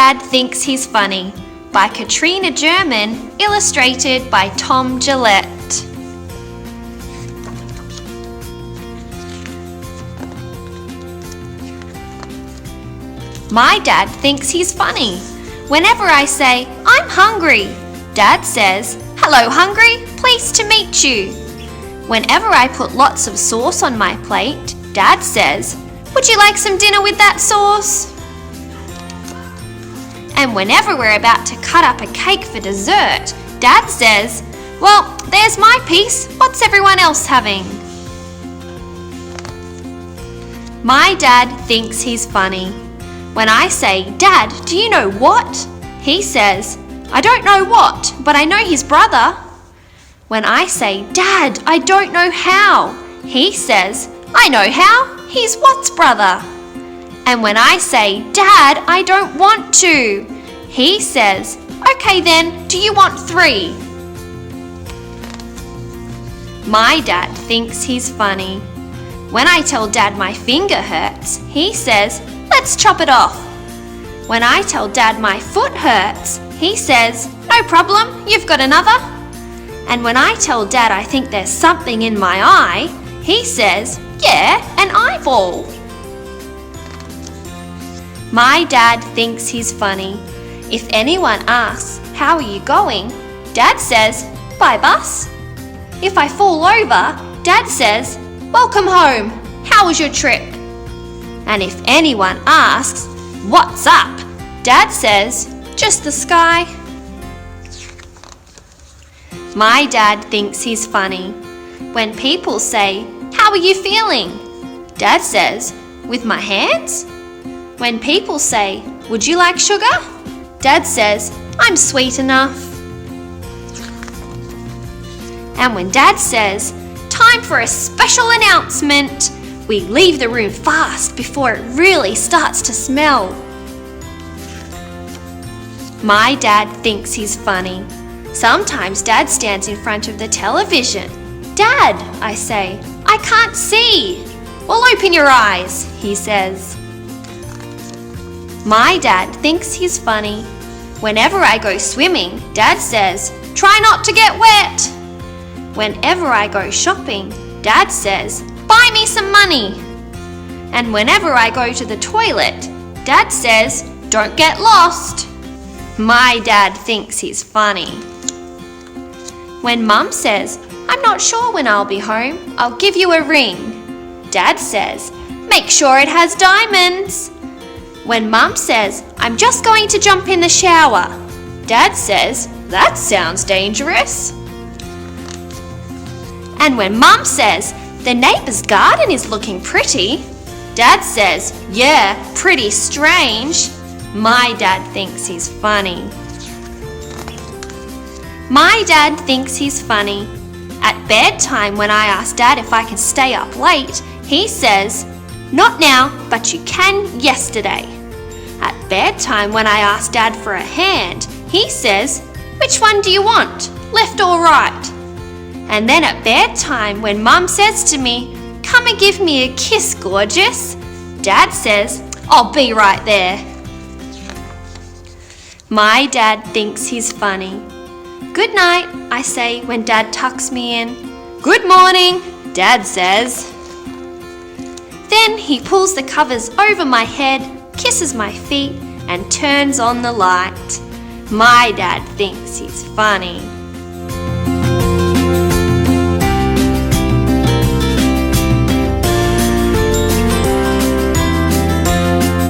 Dad Thinks He's Funny by Katrina German, illustrated by Tom Gillette. My dad thinks he's funny. Whenever I say, "I'm hungry," Dad says, "Hello, hungry, pleased to meet you." Whenever I put lots of sauce on my plate, Dad says, "Would you like some dinner with that sauce?" And whenever we're about to cut up a cake for dessert, Dad says, "Well, there's my piece, what's everyone else having?" My dad thinks he's funny. When I say, "Dad, do you know what?" he says, "I don't know what, but I know his brother." When I say, "Dad, I don't know how," he says, "I know how, he's what's brother." And when I say, "Dad, I don't want to," he says, "Okay then, do you want 3? My dad thinks he's funny. When I tell Dad my finger hurts, he says, "Let's chop it off." When I tell Dad my foot hurts, he says, "No problem, you've got another." And when I tell Dad I think there's something in my eye, he says, "Yeah, an eyeball." My dad thinks he's funny. If anyone asks, "How are you going?" Dad says, "By bus." If I fall over, Dad says, "Welcome home, how was your trip?" And if anyone asks, "What's up?" Dad says, "Just the sky." My dad thinks he's funny. When people say, "How are you feeling?" Dad says, "With my hands." When people say, "Would you like sugar?" Dad says, "I'm sweet enough." And when Dad says, "Time for a special announcement," we leave the room fast before it really starts to smell. My dad thinks he's funny. Sometimes Dad stands in front of the television. "Dad," I say, "I can't see." "Well, open your eyes," he says. My dad thinks he's funny. Whenever I go swimming, Dad says, "Try not to get wet." Whenever I go shopping, Dad says, "Buy me some money." And whenever I go to the toilet, Dad says, "Don't get lost." My dad thinks he's funny. When Mum says, "I'm not sure when I'll be home, I'll give you a ring," Dad says, "Make sure it has diamonds." When Mum says, "I'm just going to jump in the shower," Dad says, "That sounds dangerous." And when Mum says, "The neighbour's garden is looking pretty," Dad says, "Yeah, pretty strange." My dad thinks he's funny. My dad thinks he's funny. At bedtime, when I ask Dad if I can stay up late, he says, "Not now, but you can yesterday." At bedtime, when I ask Dad for a hand, he says, "Which one do you want, left or right?" And then at bedtime, when Mum says to me, "Come and give me a kiss, gorgeous," Dad says, "I'll be right there." My dad thinks he's funny. "Good night," I say when Dad tucks me in. "Good morning," Dad says. Then he pulls the covers over my head, kisses my feet, and turns on the light. My dad thinks he's funny.